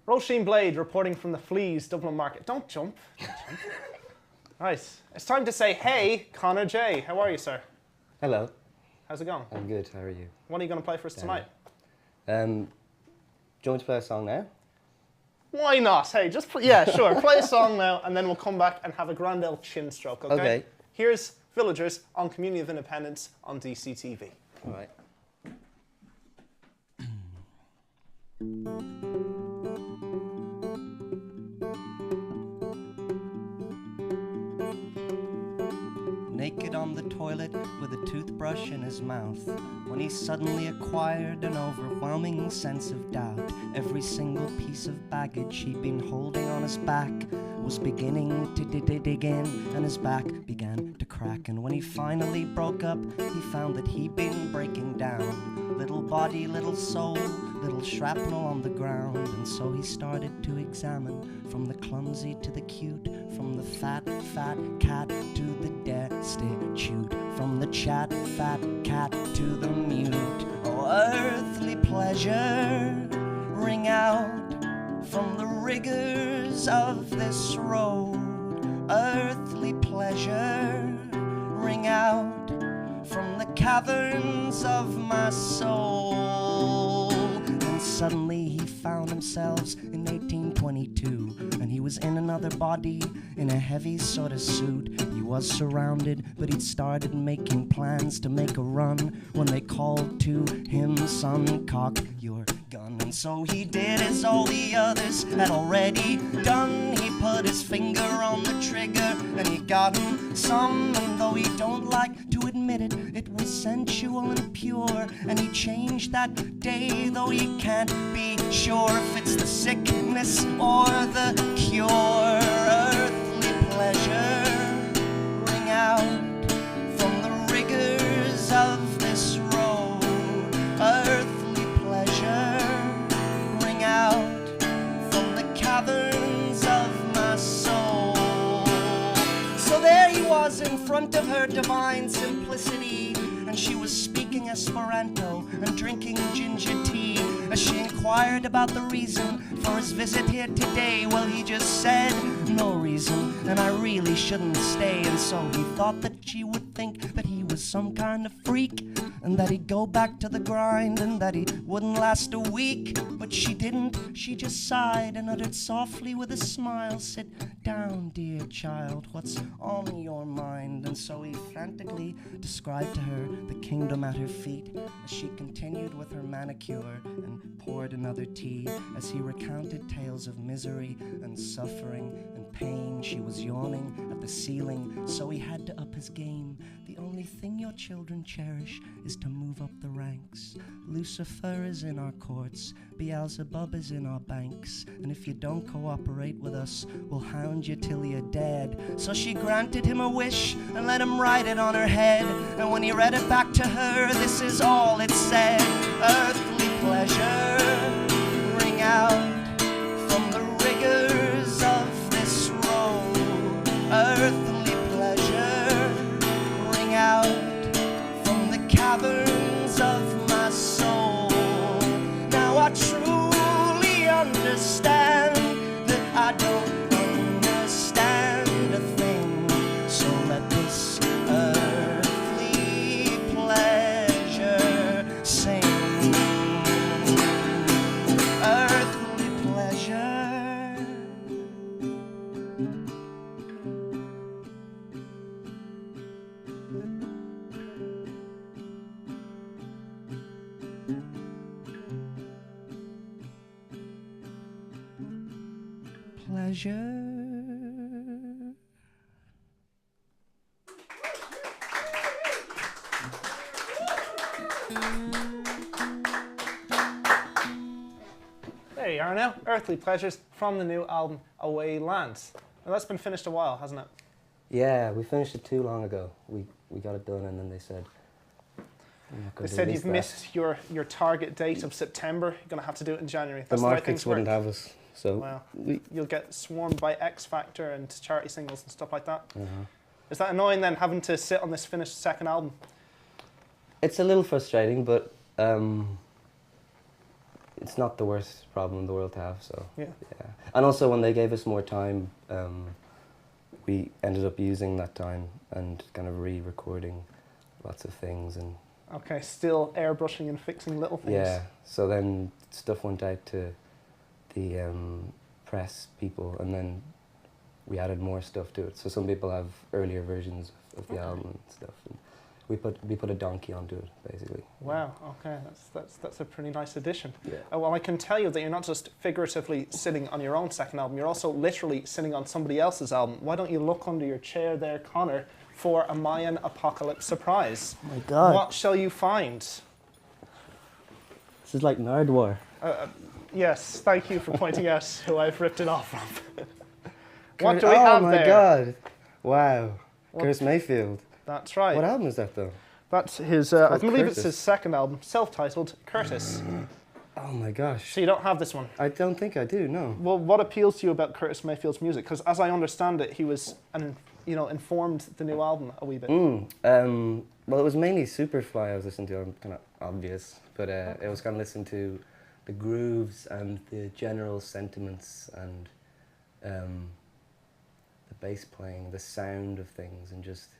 Roisin Blade reporting from the Fleas Dublin Market. Don't jump. Right, it's time to say hey, Conor J. How are you, sir? Hello. How's it going? I'm good. How are you? What are you going to play for us tonight? Do you want me to play a song now? Why not? Hey, just yeah, sure. Play a song now, and then we'll come back and have a grand old chin stroke. Okay. Okay. Here's Villagers on Community of Independence on DCTV. All right. Naked on the toilet with a toothbrush in his mouth, when he suddenly acquired an overwhelming sense of doubt. Every single piece of baggage he'd been holding on his back was beginning to dig in, and his back began to crack. And when he finally broke up, he found that he'd been breaking down. Little body, little soul, little shrapnel on the ground. And so he started to examine, from the clumsy to the cute, from the fat cat to the destitute, from the fat cat to the mute. Oh, earthly pleasure, ring out from the rigors of this road. Earthly pleasure, ring out from the caverns of my soul. And suddenly he found himself in 1822, and he was in another body, in a heavy sort of suit. He was surrounded, but he'd started making plans to make a run when they called to him, son, cock your gun. And so he did as all the others had already done. He put his finger on the trigger and he got him some. And though he don't like to admit it, it was sensual and pure. And he changed that day, though he can't be sure if it's the sickness or the cure. Earthly pleasure, ring out from the rigors of this road. Earthly pleasure, ring out from the caverns of my soul. So there he was in front of her divine simplicity, and she was speaking Esperanto and drinking ginger tea. As she inquired about the reason for his visit here today, well, he just said, no reason, and I really shouldn't stay. And so he thought that she would think that he was some kind of freak, and that he'd go back to the grind, and that he wouldn't last a week. But she didn't. She just sighed and uttered softly with a smile, sit down, dear child, what's on your mind? And so he frantically described to her the kingdom at her feet, as she continued with her manicure and poured another tea. As he recounted tales of misery and suffering and pain, she was yawning at the ceiling, so he had to up his game. The only thing your children cherish is to move up the ranks. Lucifer is in our courts, Beelzebub is in our banks, and if you don't cooperate with us, we'll hound you till you're dead. So she granted him a wish and let him write it on her head. And when he read it back to her, this is all it said. Earthly pleasure, ring out from the rigors of this road. Earthly pleasure, ring out from the caverns of my soul. Now I truly understand that I don't understand a thing. So let this earthly pleasure sing. Earthly pleasure. Pleasure. There you are now. Earthly Pleasures from the new album Away Lands. Now that's been finished a while, hasn't it? Yeah, we finished it too long ago. We got it done, and then they said, They said you've missed your target date of September. You're going to have to do it in January. That's the way markets things wouldn't work. have us, so Well, you'll get swarmed by X Factor and charity singles and stuff like that. Is that annoying then, having to sit on this finished second album? It's a little frustrating, but it's not the worst problem in the world to have. So Yeah. yeah. And also when they gave us more time, we ended up using that time and kind of re-recording lots of things and. Okay, still airbrushing and fixing little things. Yeah. So then stuff went out to the press people, and then we added more stuff to it. So some people have earlier versions of the album and stuff. And we put a donkey onto it, basically. Wow. Okay, that's a pretty nice addition. Yeah. Well, I can tell you that you're not just figuratively sitting on your own second album. You're also literally sitting on somebody else's album. Why don't you look under your chair there, Conor, for a Mayan apocalypse surprise? Oh my God. What shall you find? This is like Nardwar. Yes, thank you for pointing out who I've ripped it off from. What do we have there? Oh my God. Wow. Curtis Mayfield. That's right. What album is that though? That's his, I called believe it's Curtis. his second album, self-titled, Curtis. Oh my gosh. So you don't have this one? I don't think I do, no. Well, what appeals to you about Curtis Mayfield's music? Because as I understand it, he was, informed the new album a wee bit. Well, it was mainly Superfly I was listening to. I'm kind of obvious, but it was kind of listening to the grooves and the general sentiments and the bass playing, the sound of things, and just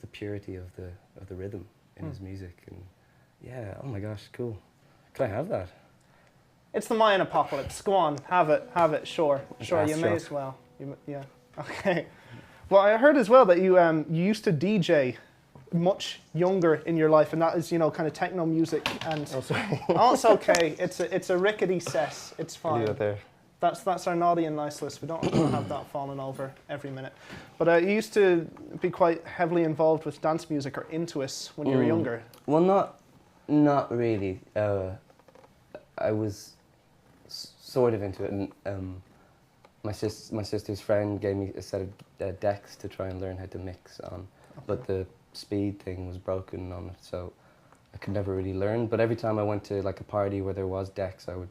the purity of the rhythm in his music. And yeah, oh my gosh, cool. Could I have that? It's the Mayan apocalypse. Go on, have it. Sure, Ass you may shot. as well. Yeah. Okay. Well, I heard as well that you used to DJ much younger in your life, and that is, kind of techno music. And Oh, sorry. oh, it's okay. It's a rickety set. It's I'll fine. leave it there. That's our naughty and nice list. We don't have that falling over every minute. But you used to be quite heavily involved with dance music or into it when you were younger. Well, not really. I was sort of into it, and my sister's friend gave me a set of decks to try and learn how to mix on, but the speed thing was broken on it, so I could never really learn. But every time I went to like a party where there was decks, I would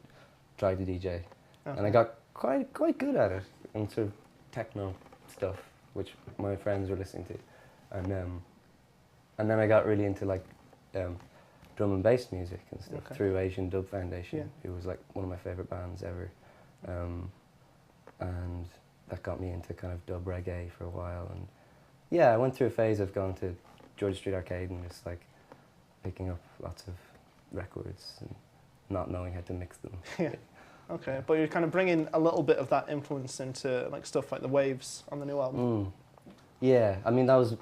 try to DJ, and I got quite good at it, and sort of techno stuff, which my friends were listening to, and then I got really into like drum and bass music and stuff through Asian Dub Foundation, who was like one of my favorite bands ever, and that got me into kind of dub reggae for a while. And yeah, I went through a phase of going to George Street Arcade and just like picking up lots of records and not knowing how to mix them. Yeah. Okay, but you're kind of bringing a little bit of that influence into like stuff like the Waves on the new album. Yeah, I mean that was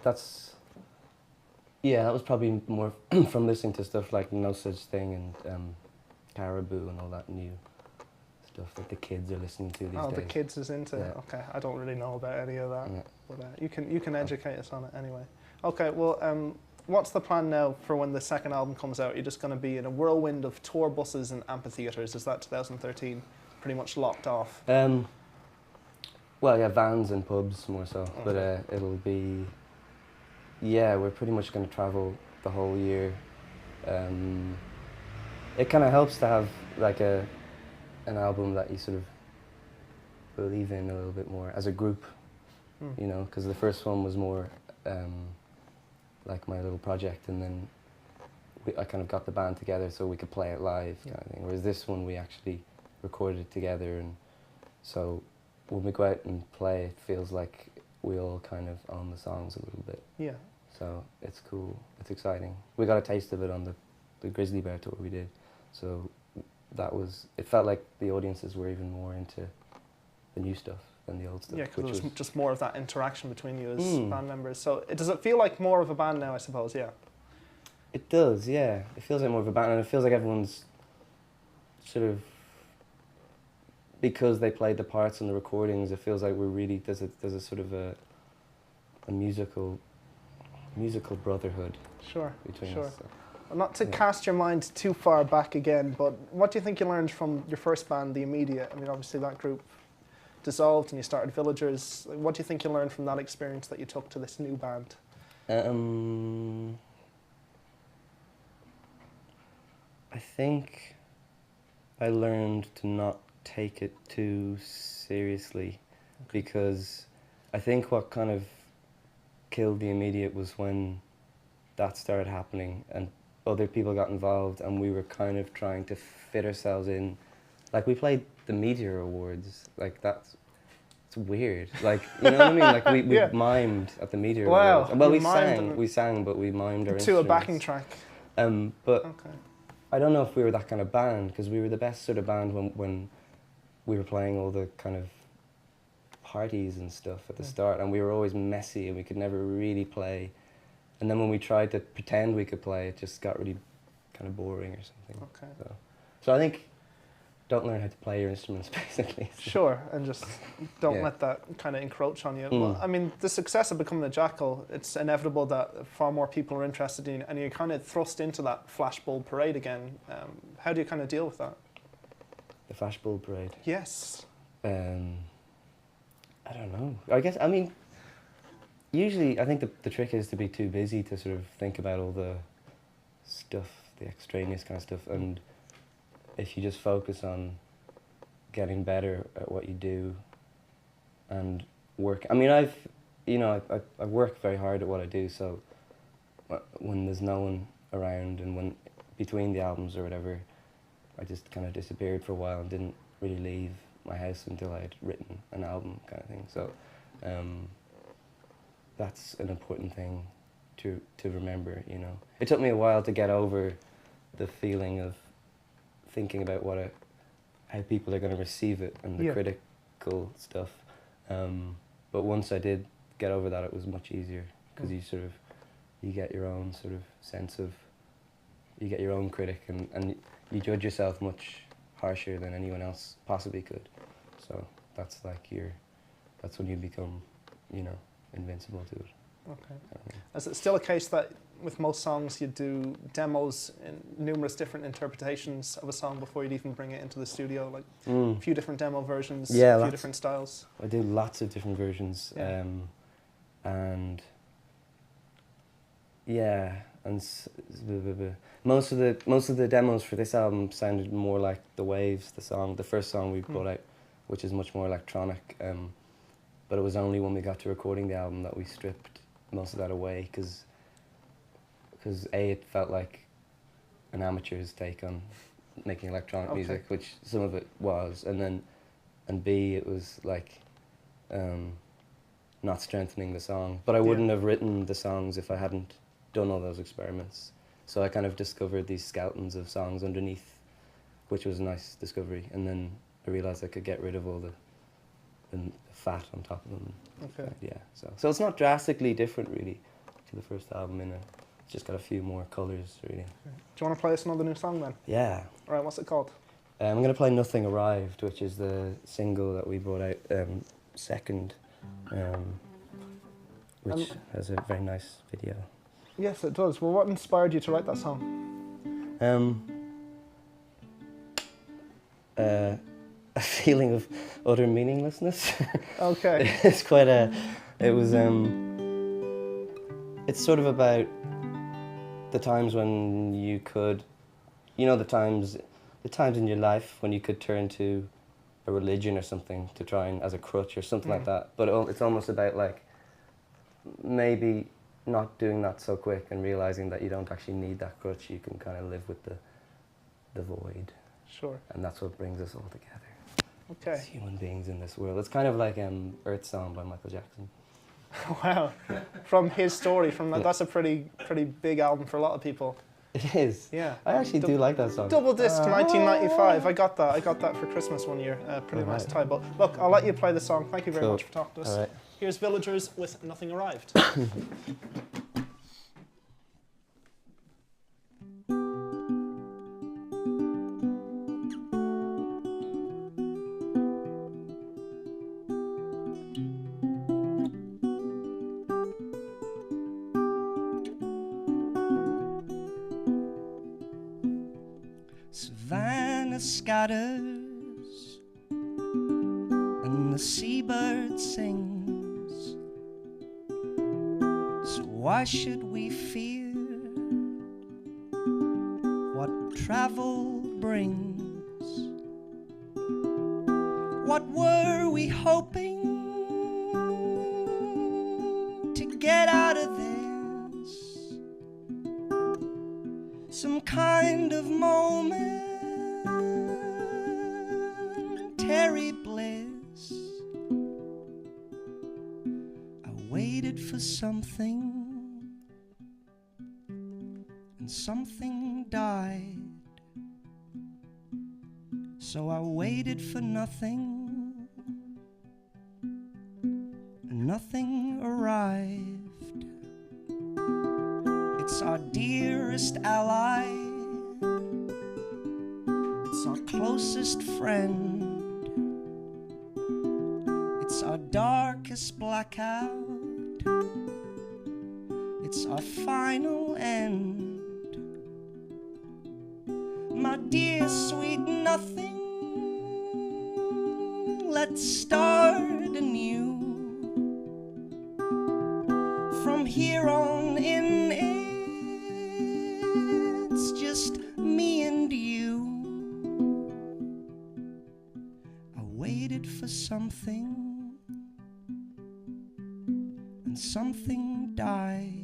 probably more from listening to stuff like No Such Thing and Caribou and all that new stuff that the kids are listening to these days. Oh, the kids is into. Yeah. Okay, I don't really know about any of that, Yeah. but you can educate us on it anyway. Okay, well, what's the plan now for when the second album comes out? You're just going to be in a whirlwind of tour buses and amphitheaters. Is that 2013 pretty much locked off? Well, yeah, vans and pubs more so, but it'll be. Yeah, we're pretty much going to travel the whole year. It kind of helps to have like an album that you sort of believe in a little bit more as a group, because the first one was more like my little project, and then I kind of got the band together so we could play it live kind of thing. Whereas this one we actually recorded it together, and so when we go out and play, it feels like we all kind of own the songs a little bit. Yeah. So it's cool. It's exciting. We got a taste of it on the Grizzly Bear tour we did. So it felt like the audiences were even more into the new stuff than the old stuff. Yeah, because there's just more of that interaction between you as band members. So does it feel like more of a band now, I suppose, yeah? It does, yeah. It feels like more of a band, and it feels like everyone's sort of, because they played the parts in the recordings, it feels like we're really, there's a sort of a musical brotherhood between us. So. Well, not to cast your mind too far back again, but what do you think you learned from your first band, The Immediate? I mean, obviously that group dissolved and you started Villagers. What do you think you learned from that experience that you took to this new band? I think I learned to not take it too seriously, because I think what kind of killed The Immediate was when that started happening, and other people got involved, and we were kind of trying to fit ourselves in. Like, we played the Meteor Awards. Like, it's weird. Like, you know what I mean? Like, we Yeah. mimed at the Meteor Wow, Awards. Well, you we mimed sang, but we mimed our to a instruments. backing track. But Okay. I don't know if we were that kind of band, because we were the best sort of band when we were playing all the kind of parties and stuff at the start, and we were always messy and we could never really play. And then when we tried to pretend we could play, it just got really kind of boring or something. Okay. So I think don't learn how to play your instruments, basically. Sure, and just don't Yeah. let that kind of encroach on you. Mm. Well, I mean, the success of becoming a jackal, it's inevitable that far more people are interested in you, and you're kind of thrust into that flashbulb parade again. How do you kind of deal with that? The Flashbulb Parade. Yes. I don't know. I guess, I mean, usually I think the trick is to be too busy to sort of think about all the stuff, the extraneous kind of stuff, and if you just focus on getting better at what you do and work. I mean, I work very hard at what I do, so when there's no one around and when between the albums or whatever, I just kind of disappeared for a while and didn't really leave my house until I'd written an album kind of thing. So that's an important thing to remember, you know. It took me a while to get over the feeling of thinking about how people are going to receive it and the critical stuff. But once I did get over that, it was much easier because you get your own sort of sense of, you get your own critic and you judge yourself much harsher than anyone else possibly could. So that's that's when you become, you know, invincible to it. Okay. Is it still a case that with most songs you do demos in numerous different interpretations of a song before you'd even bring it into the studio, like a few different demo versions, a few different styles? I do lots of different versions, Yeah. and yeah, and most of the demos for this album sounded more like The Waves, the first song we brought out, which is much more electronic. But it was only when we got to recording the album that we stripped most of that away, because A, it felt like an amateur's take on making electronic music, which some of it was, and B, it was like not strengthening the song. But I wouldn't have written the songs if I hadn't done all those experiments. So I kind of discovered these skeletons of songs underneath, which was a nice discovery, and then I realised I could get rid of all the fat on top of them. Okay. Yeah, so it's not drastically different really to the first album. It's just got a few more colours really. Do you want to play us another new song then? Yeah. All right, what's it called? I'm going to play Nothing Arrived, which is the single that we brought out second, which has a very nice video. Yes, it does. Well, what inspired you to write that song? A feeling of utter meaninglessness. Okay. It's quite it's sort of about the times when you could, you know, the times in your life when you could turn to a religion or something to try and, as a crutch or something like that. But it's almost about like maybe not doing that so quick and realizing that you don't actually need that crutch. You can kind of live with the void. Sure. And that's what brings us all together. Okay. As human beings in this world. It's kind of like Earth Song by Michael Jackson. Wow. From his story, that's a pretty big album for a lot of people. It is. Yeah. I actually do like that song. Double disc, 1995. I got that for Christmas one year. Pretty nice tie. But look, I'll let you play the song. Thank you very much for talking to us. All right. Here's Villagers with Nothing Arrived. Savannah scatters and the seabird sings. So why should we fear what travel brings? What were we hoping to get out of this? for something, and something died. So I waited for nothing, and nothing arrived. It's our dearest ally, it's our closest friend, it's our darkest blackout, it's our final end. My dear sweet nothing, let's start anew. From here on in, it's just me and you. I waited for something, and something died.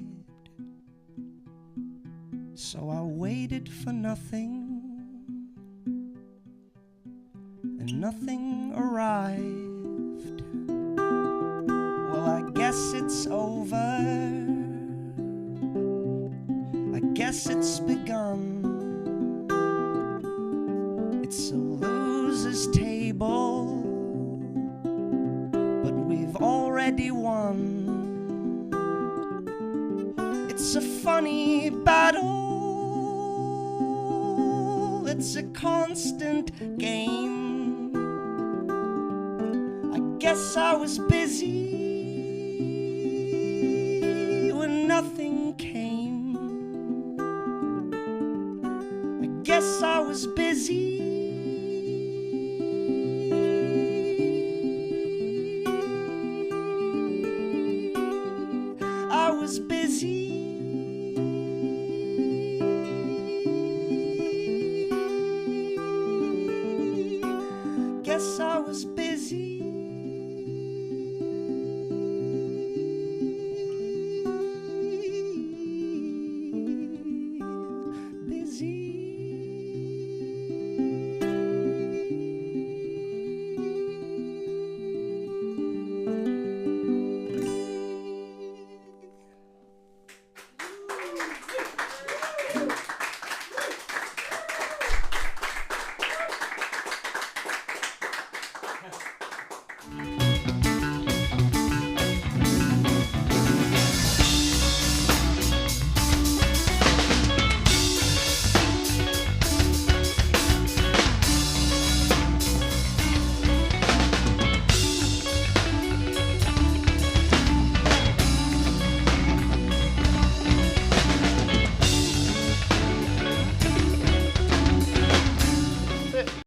So I waited for nothing, and nothing arrived. Well, I guess it's over, I guess it's begun. It's a loser's table, but we've already won. It's a funny battle, it's a constant game. I guess I was busy when nothing came. I guess I was busy. I was busy. Guess I was busy.